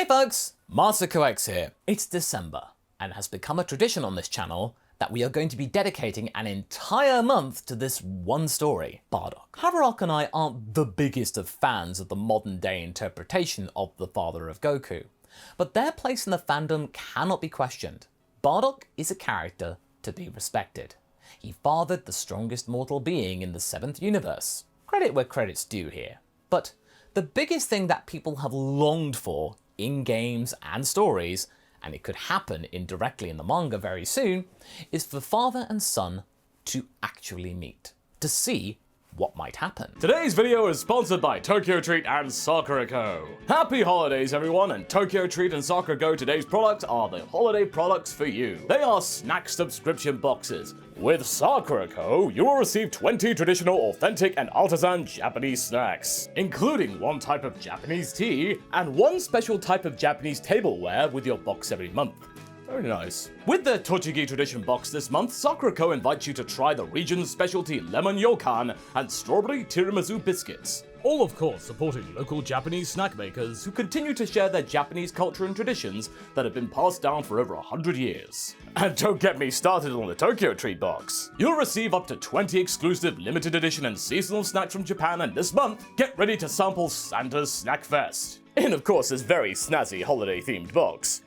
folks, MasakoX here. It's December, and it has become a tradition on this channel that we are going to be dedicating an entire month to this one story, Bardock. Bardock and I aren't the biggest of fans of the modern day interpretation of the father of Goku, but their place in the fandom cannot be questioned. Bardock is a character to be respected. He fathered the strongest mortal being in the 7th universe. Credit where credit's due here. But the biggest thing that people have longed for in games and stories, and it could happen indirectly in the manga very soon, is for father and son to actually meet, to see what might happen. Today's video is sponsored by Tokyo Treat and SakuraCo. Happy holidays everyone, and Tokyo Treat and SakuraCo today's products are the holiday products for you. They are snack subscription boxes. With SakuraCo, you will receive 20 traditional, authentic, and artisan Japanese snacks, including one type of Japanese tea and one special type of Japanese tableware with your box every month. Very nice. With their Tochigi Tradition box this month, SakuraCo invites you to try the region's specialty lemon yokan and strawberry tiramisu biscuits. All of course supporting local Japanese snack makers who continue to share their Japanese culture and traditions that have been passed down for over 100 years. And don't get me started on the Tokyo Treat box. You'll receive up to 20 exclusive limited edition and seasonal snacks from Japan, and this month, get ready to sample Santa's Snack Fest. In of course this very snazzy holiday themed box.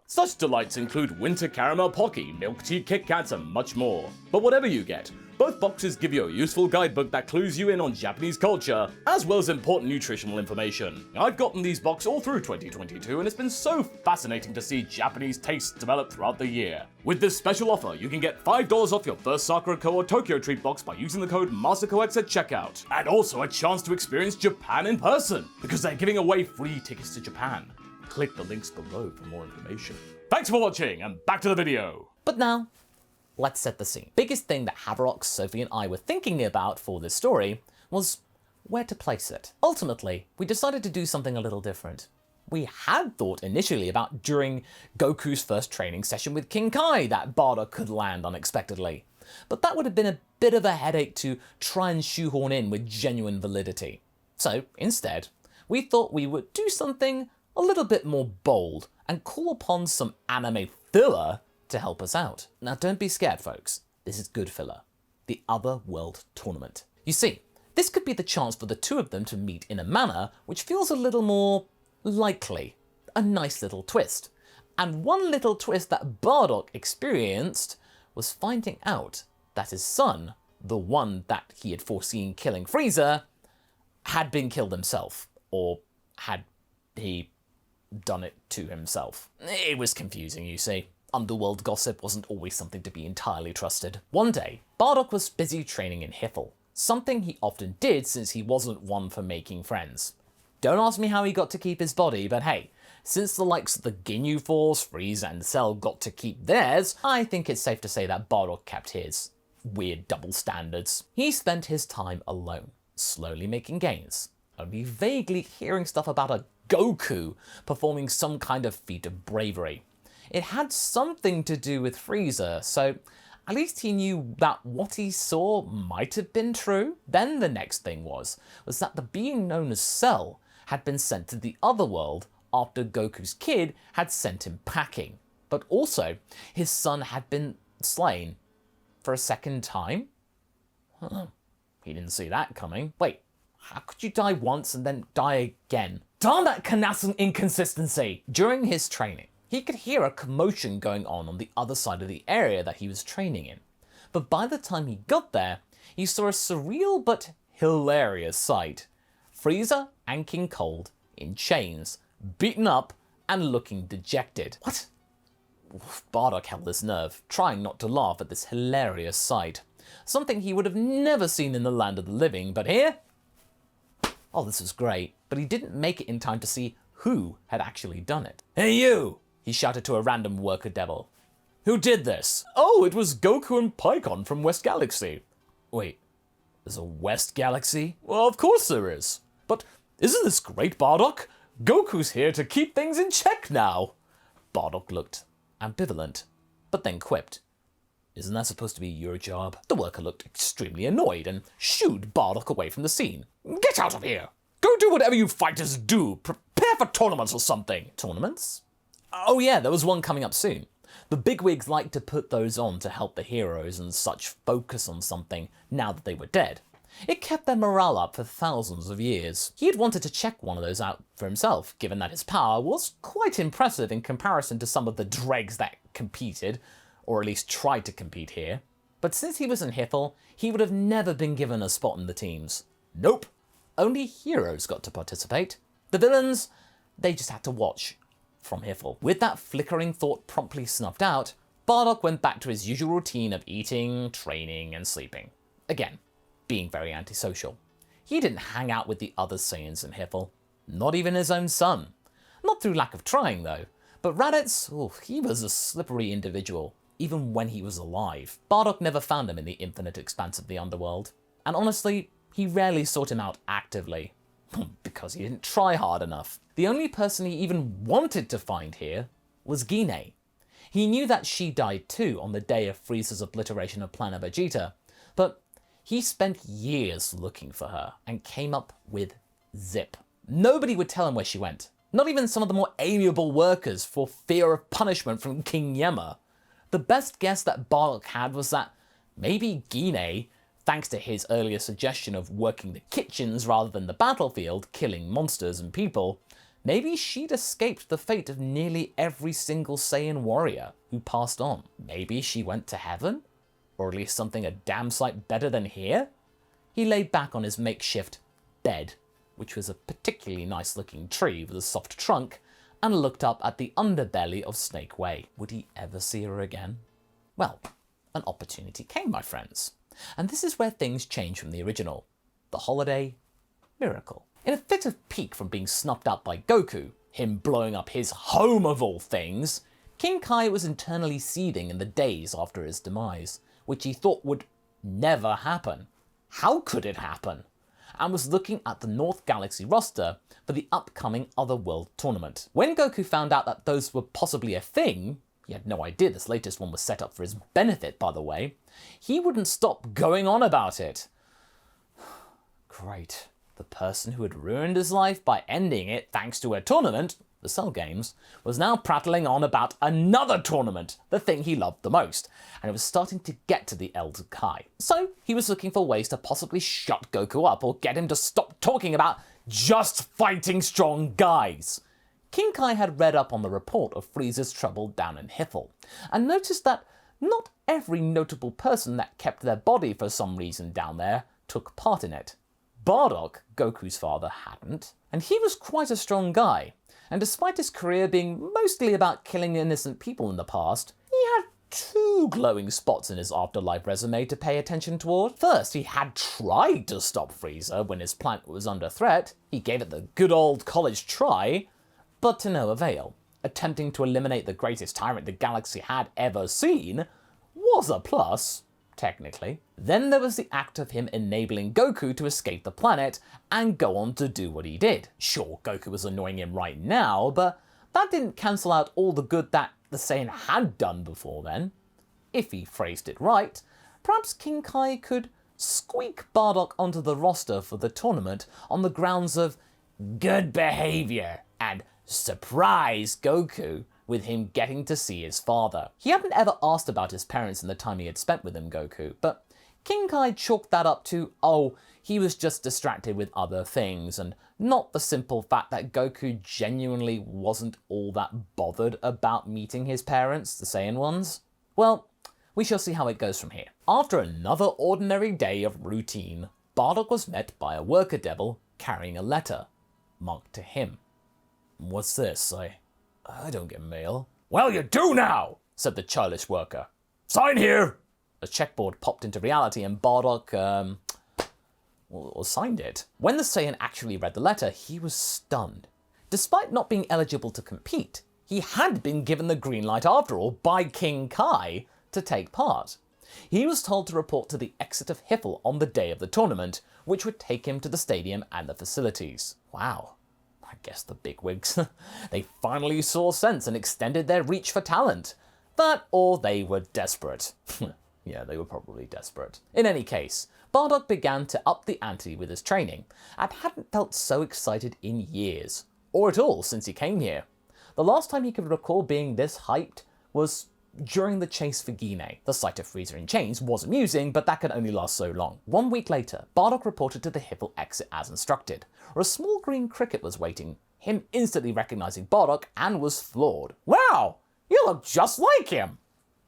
Such delights include winter caramel pocky, milk tea Kit Kats, and much more. But whatever you get, both boxes give you a useful guidebook that clues you in on Japanese culture, as well as important nutritional information. I've gotten these boxes all through 2022, and it's been so fascinating to see Japanese tastes develop throughout the year. With this special offer, you can get $5 off your first SakuraCo or Tokyo Treat box by using the code MasakoX at checkout. And also a chance to experience Japan in person, because they're giving away free tickets to Japan. Click the links below for more information. Thanks for watching, and back to the video. But now, let's set the scene. Biggest thing that Haverock, Sophie, and I were thinking about for this story was where to place it. Ultimately, we decided to do something a little different. We had thought initially about during Goku's first training session with King Kai that Bardock could land unexpectedly, but that would have been a bit of a headache to try and shoehorn in with genuine validity. So instead, we thought we would do something a little bit more bold and call upon some anime filler to help us out. Now don't be scared folks, this is good filler. The Other World Tournament. You see, this could be the chance for the two of them to meet in a manner which feels a little more likely. A nice little twist. And one little twist that Bardock experienced was finding out that his son, the one that he had foreseen killing Frieza, had been killed himself. Or had he done it to himself. It was confusing, you see. Underworld gossip wasn't always something to be entirely trusted. One day, Bardock was busy training in HFIL, something he often did since he wasn't one for making friends. Don't ask me how he got to keep his body, but hey, since the likes of the Ginyu Force, Frieza, and Cell got to keep theirs, I think it's safe to say that Bardock kept his. Weird double standards. He spent his time alone, slowly making gains, only vaguely hearing stuff about a Goku performing some kind of feat of bravery. It had something to do with Frieza, so at least he knew that what he saw might have been true. Then the next thing was that the being known as Cell had been sent to the other world after Goku's kid had sent him packing. But also, his son had been slain for a second time? He didn't see that coming. Wait, how could you die once and then die again? Darn that Kanasan inconsistency! During his training, he could hear a commotion going on the other side of the area that he was training in. But by the time he got there, he saw a surreal but hilarious sight. Frieza and King Cold in chains, beaten up and looking dejected. What? Bardock held his nerve, trying not to laugh at this hilarious sight. Something he would have never seen in the land of the living, but here? Oh, this was great, but he didn't make it in time to see who had actually done it. Hey you! He shouted to a random worker devil. Who did this? Oh, it was Goku and Pikkon from West Galaxy. Wait, there's a West Galaxy? Well, of course there is. But isn't this great, Bardock? Goku's here to keep things in check now. Bardock looked ambivalent, but then quipped. Isn't that supposed to be your job? The worker looked extremely annoyed and shooed Bardock away from the scene. Get out of here! Go do whatever you fighters do. Prepare for tournaments or something. Tournaments? Oh yeah, there was one coming up soon. The bigwigs liked to put those on to help the heroes and such focus on something now that they were dead. It kept their morale up for thousands of years. He had wanted to check one of those out for himself, given that his power was quite impressive in comparison to some of the dregs that competed, or at least tried to compete here. But since he was in HFIL, he would have never been given a spot in the teams. Nope. Only heroes got to participate. The villains, they just had to watch from HFIL. With that flickering thought promptly snuffed out, Bardock went back to his usual routine of eating, training, and sleeping. Again, being very antisocial. He didn't hang out with the other Saiyans in HFIL, not even his own son. Not through lack of trying though, but Raditz, he was a slippery individual, even when he was alive. Bardock never found him in the infinite expanse of the underworld, and honestly, he rarely sought him out actively, because he didn't try hard enough. The only person he even wanted to find here was Guinea. He knew that she died too on the day of Frieza's obliteration of Planet Vegeta, but he spent years looking for her and came up with zip. Nobody would tell him where she went, not even some of the more amiable workers for fear of punishment from King Yemma. The best guess that Bardock had was that maybe Guinea, thanks to his earlier suggestion of working the kitchens rather than the battlefield, killing monsters and people, maybe she'd escaped the fate of nearly every single Saiyan warrior who passed on. Maybe she went to heaven? Or at least something a damn sight better than here? He lay back on his makeshift bed, which was a particularly nice looking tree with a soft trunk, and looked up at the underbelly of Snake Way. Would he ever see her again? Well, an opportunity came, my friends. And this is where things change from the original. The holiday miracle. In a fit of pique from being snuffed out by Goku, him blowing up his home of all things, King Kai was internally seething in the days after his demise, which he thought would never happen. How could it happen? And was looking at the North Galaxy roster for the upcoming Otherworld tournament. When Goku found out that those were possibly a thing, he had no idea this latest one was set up for his benefit, by the way, he wouldn't stop going on about it. Great. The person who had ruined his life by ending it thanks to a tournament, the Cell Games, was now prattling on about another tournament, the thing he loved the most, and it was starting to get to the Elder Kai. So he was looking for ways to possibly shut Goku up or get him to stop talking about just fighting strong guys. King Kai had read up on the report of Frieza's trouble down in HFIL, and noticed that not every notable person that kept their body for some reason down there took part in it. Bardock, Goku's father, hadn't, and he was quite a strong guy, and despite his career being mostly about killing innocent people in the past, he had two glowing spots in his afterlife resume to pay attention toward. First, he had tried to stop Frieza when his planet was under threat. He gave it the good old college try, but to no avail. Attempting to eliminate the greatest tyrant the galaxy had ever seen was a plus, technically. Then there was the act of him enabling Goku to escape the planet and go on to do what he did. Sure, Goku was annoying him right now, but that didn't cancel out all the good that the Saiyan had done before then. If he phrased it right, perhaps King Kai could squeak Bardock onto the roster for the tournament on the grounds of good behavior and surprise Goku with him getting to see his father. He hadn't ever asked about his parents in the time he had spent with him, Goku, but King Kai chalked that up to, oh, he was just distracted with other things, and not the simple fact that Goku genuinely wasn't all that bothered about meeting his parents, the Saiyan ones. Well, we shall see how it goes from here. After another ordinary day of routine, Bardock was met by a worker devil carrying a letter, marked to him. What's this? I don't get mail. Well, you do now, said the childish worker. Sign here. A checkboard popped into reality and Bardock, signed it. When the Saiyan actually read the letter, he was stunned. Despite not being eligible to compete, he had been given the green light after all by King Kai to take part. He was told to report to the exit of HFIL on the day of the tournament, which would take him to the stadium and the facilities. Wow. I guess the bigwigs. They finally saw sense and extended their reach for talent. That or they were desperate. Yeah, they were probably desperate. In any case, Bardock began to up the ante with his training, and hadn't felt so excited in years, or at all since he came here. The last time he could recall being this hyped was during the chase for Guinea. The sight of Frieza in chains was amusing, but that could only last so long. 1 week later, Bardock reported to the HFIL exit as instructed, where a small green cricket was waiting, him instantly recognizing Bardock, and was floored. "Wow, you look just like him!"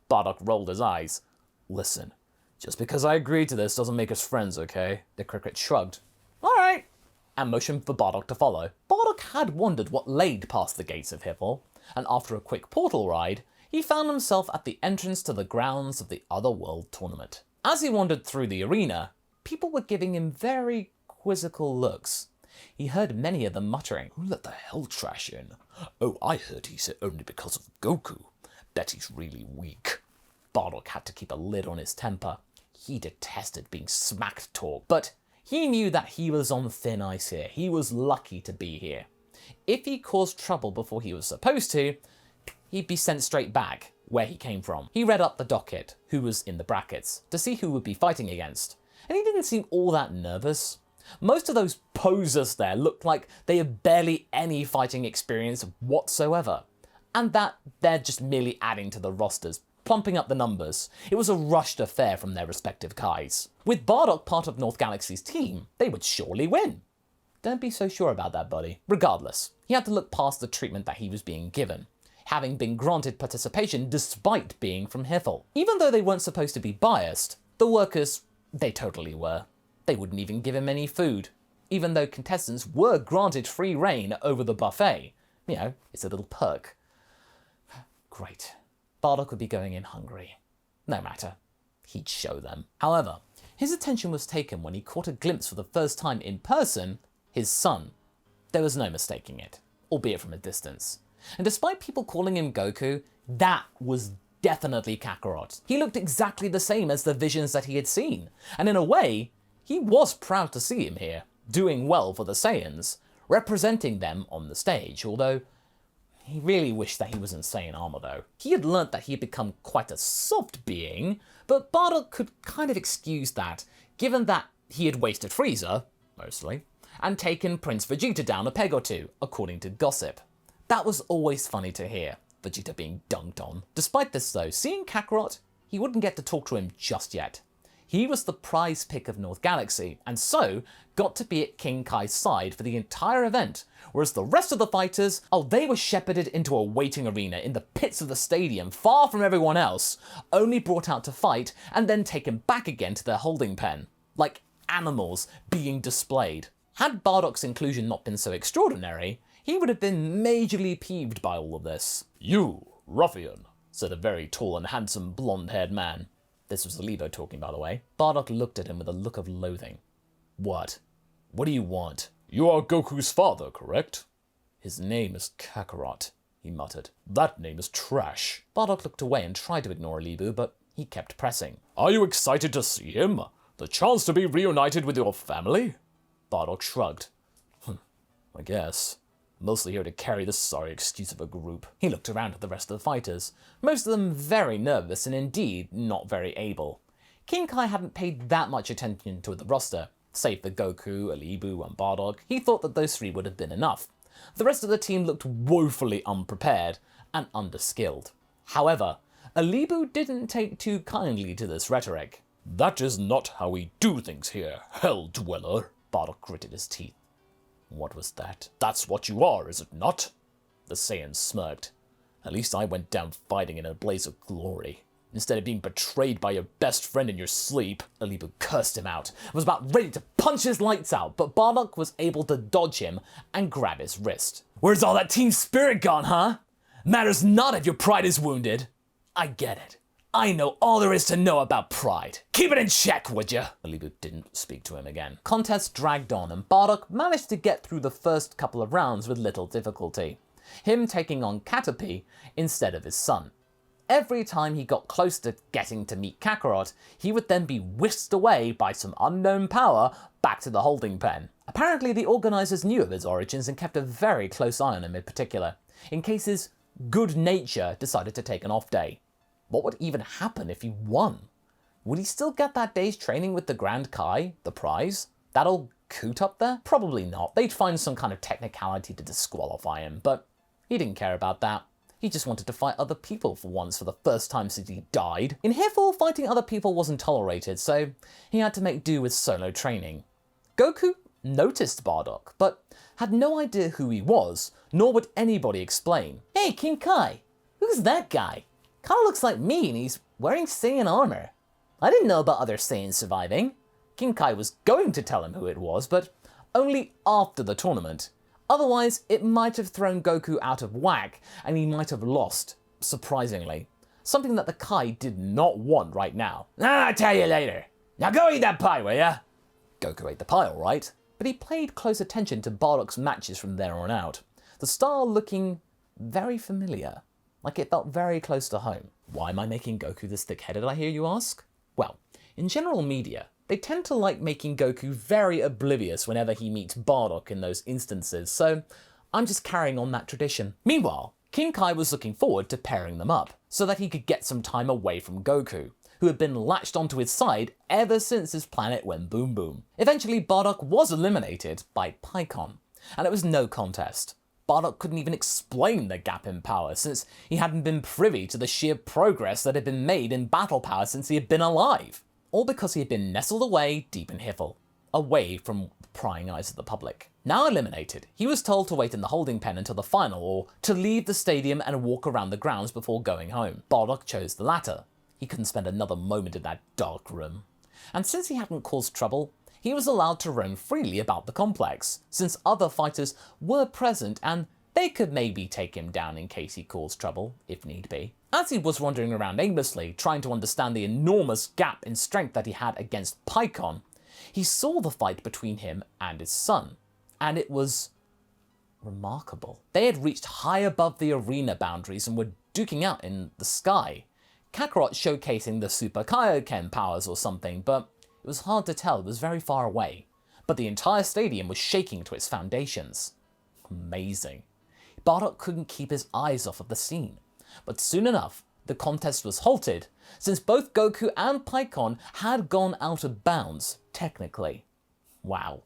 Bardock rolled his eyes. "Listen, just because I agreed to this doesn't make us friends, okay?" The cricket shrugged. "All right," and motioned for Bardock to follow. Bardock had wondered what laid past the gates of HFIL, and after a quick portal ride, he found himself at the entrance to the grounds of the Otherworld tournament. As he wandered through the arena, people were giving him very quizzical looks. He heard many of them muttering, "Who let the hell trash in? Oh, I heard he said only because of Goku. Bet he's really weak." Bardock had to keep a lid on his temper. He detested being smacked talk, but he knew that he was on thin ice here. He was lucky to be here. If he caused trouble before he was supposed to, he'd be sent straight back where he came from. He read up the docket, who was in the brackets, to see who would be fighting against, and he didn't seem all that nervous. Most of those posers there looked like they had barely any fighting experience whatsoever, and that they're just merely adding to the rosters, plumping up the numbers. It was a rushed affair from their respective Kais. With Bardock part of North Galaxy's team, they would surely win. Don't be so sure about that, buddy. Regardless, he had to look past the treatment that he was being given, having been granted participation despite being from HFIL. Even though they weren't supposed to be biased, the workers, they totally were. They wouldn't even give him any food, even though contestants were granted free reign over the buffet. You know, it's a little perk. Great. Bardock would be going in hungry. No matter. He'd show them. However, his attention was taken when he caught a glimpse for the first time in person, his son. There was no mistaking it, albeit from a distance. And despite people calling him Goku, that was definitely Kakarot. He looked exactly the same as the visions that he had seen, and in a way, he was proud to see him here, doing well for the Saiyans, representing them on the stage, although he really wished that he was in Saiyan armor though. He had learnt that he had become quite a soft being, but Bardock could kind of excuse that, given that he had wasted Frieza, mostly, and taken Prince Vegeta down a peg or two, according to gossip. That was always funny to hear, Vegeta being dunked on. Despite this though, seeing Kakarot, he wouldn't get to talk to him just yet. He was the prize pick of North Galaxy, and so got to be at King Kai's side for the entire event, whereas the rest of the fighters, they were shepherded into a waiting arena in the pits of the stadium, far from everyone else, only brought out to fight, and then taken back again to their holding pen, like animals being displayed. Had Bardock's inclusion not been so extraordinary, he would have been majorly peeved by all of this. "You, ruffian," said a very tall and handsome blonde-haired man. This was Lebo talking, by the way. Bardock looked at him with a look of loathing. "What? What do you want?" "You are Goku's father, correct?" "His name is Kakarot," he muttered. "That name is trash." Bardock looked away and tried to ignore Lebu, but he kept pressing. "Are you excited to see him? The chance to be reunited with your family?" Bardock shrugged. "I guess. Mostly here to carry this sorry excuse of a group." He looked around at the rest of the fighters, most of them very nervous and indeed not very able. King Kai hadn't paid that much attention to the roster, save for Goku, Alibu, and Bardock. He thought that those three would have been enough. The rest of the team looked woefully unprepared and underskilled. However, Alibu didn't take too kindly to this rhetoric. "That is not how we do things here, Hell Dweller." Bardock gritted his teeth. "What was that?" "That's what you are, is it not?" The Saiyan smirked. "At least I went down fighting in a blaze of glory, instead of being betrayed by your best friend in your sleep." Alibu cursed him out and was about ready to punch his lights out, but Bardock was able to dodge him and grab his wrist. "Where's all that team spirit gone, huh? Matters not if your pride is wounded." "I get it. I know all there is to know about pride. Keep it in check, would you?" Alibu didn't speak to him again. Contest dragged on, and Bardock managed to get through the first couple of rounds with little difficulty, him taking on Caterpie instead of his son. Every time he got close to getting to meet Kakarot, he would then be whisked away by some unknown power back to the holding pen. Apparently the organisers knew of his origins and kept a very close eye on him in particular, in case his good nature decided to take an off day. What would even happen if he won? Would he still get that day's training with the Grand Kai, the prize? That old coot up there? Probably not. They'd find some kind of technicality to disqualify him, but he didn't care about that. He just wanted to fight other people for once for the first time since he died. In HFIL, fighting other people wasn't tolerated, so he had to make do with solo training. Goku noticed Bardock, but had no idea who he was, nor would anybody explain. Hey, King Kai, who's that guy? Kinda looks like me and he's wearing Saiyan armor. I didn't know about other Saiyans surviving. King Kai was going to tell him who it was, but only after the tournament. Otherwise, it might have thrown Goku out of whack, and he might have lost, surprisingly. Something that the Kai did not want right now. I'll tell you later. Now go eat that pie, will ya? Goku ate the pie, all right, but he paid close attention to Bardock's matches from there on out, the style looking very familiar, like it felt very close to home. Why am I making Goku this thick-headed, I hear you ask? Well, in general media, they tend to like making Goku very oblivious whenever he meets Bardock in those instances, so I'm just carrying on that tradition. Meanwhile, King Kai was looking forward to pairing them up, so that he could get some time away from Goku, who had been latched onto his side ever since his planet went boom boom. Eventually, Bardock was eliminated by Pikkon, and it was no contest. Bardock couldn't even explain the gap in power, since he hadn't been privy to the sheer progress that had been made in battle power since he had been alive. All because he had been nestled away deep in HFIL, away from the prying eyes of the public. Now eliminated, he was told to wait in the holding pen until the final, or to leave the stadium and walk around the grounds before going home. Bardock chose the latter. He couldn't spend another moment in that dark room. And since he hadn't caused trouble, he was allowed to roam freely about the complex, since other fighters were present and they could maybe take him down in case he caused trouble, if need be. As he was wandering around aimlessly, trying to understand the enormous gap in strength that he had against Pikkon, he saw the fight between him and his son, and it was remarkable. They had reached high above the arena boundaries and were duking out in the sky, Kakarot showcasing the Super Kaioken powers or something, but it was hard to tell, it was very far away. But the entire stadium was shaking to its foundations. Amazing. Bardock couldn't keep his eyes off of the scene. But soon enough, the contest was halted, since both Goku and Pikkon had gone out of bounds, technically. Wow,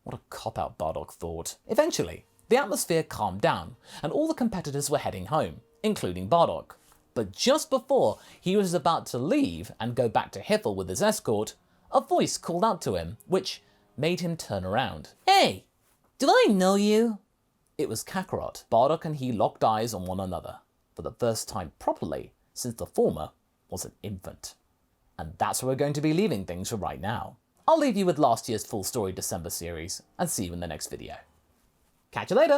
what a cop-out, Bardock thought. Eventually, the atmosphere calmed down, and all the competitors were heading home, including Bardock. But just before he was about to leave and go back to HFIL with his escort, a voice called out to him, which made him turn around. Hey, do I know you? It was Kakarot. Bardock and he locked eyes on one another, for the first time properly since the former was an infant. And that's where we're going to be leaving things for right now. I'll leave you with last year's full story December series, and see you in the next video. Catch you later!